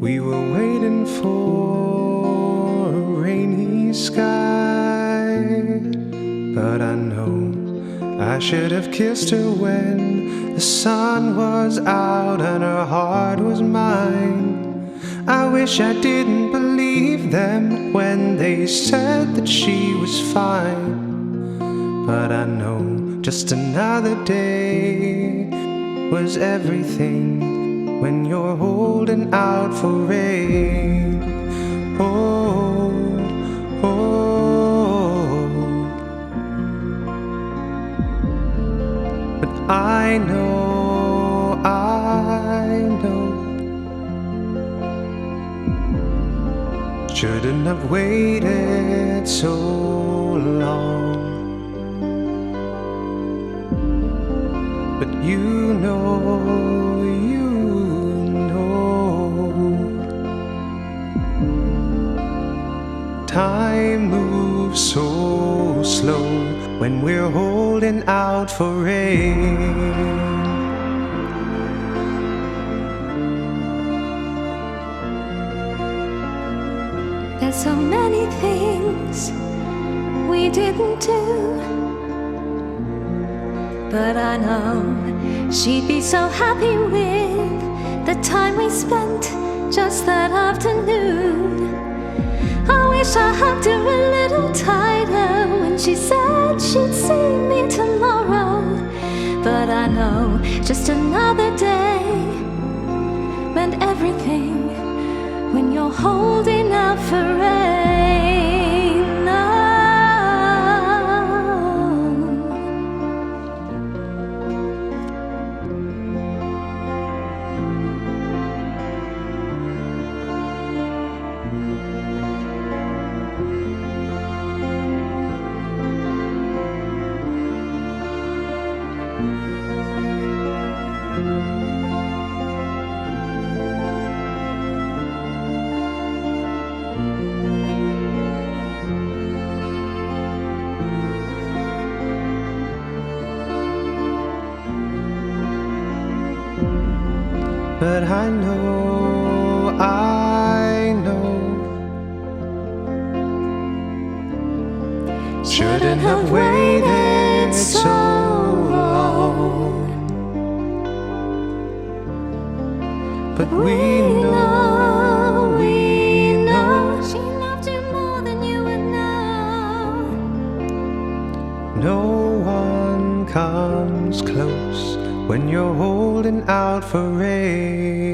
We were waiting for a rainy sky, but I know I should have kissed her when the sun was out and her heart was mine. I wish I didn't believe them when they said that she was fine, but I know just another day was everything when you're holding out for rain. Oh, oh. But I know shouldn't have waited so long. But you know time moves so slow when we're holding out for rain. There's so many things we didn't do, but I know she'd be so happy with the time we spent just that afternoon. I wish I hugged her a little tighter when she said she'd see me tomorrow, but I know just another day meant everything when you're holding out for rain. But I know shouldn't have waited so long. But we know she loved you more than you would know. No one comes close when you're holding out for rain.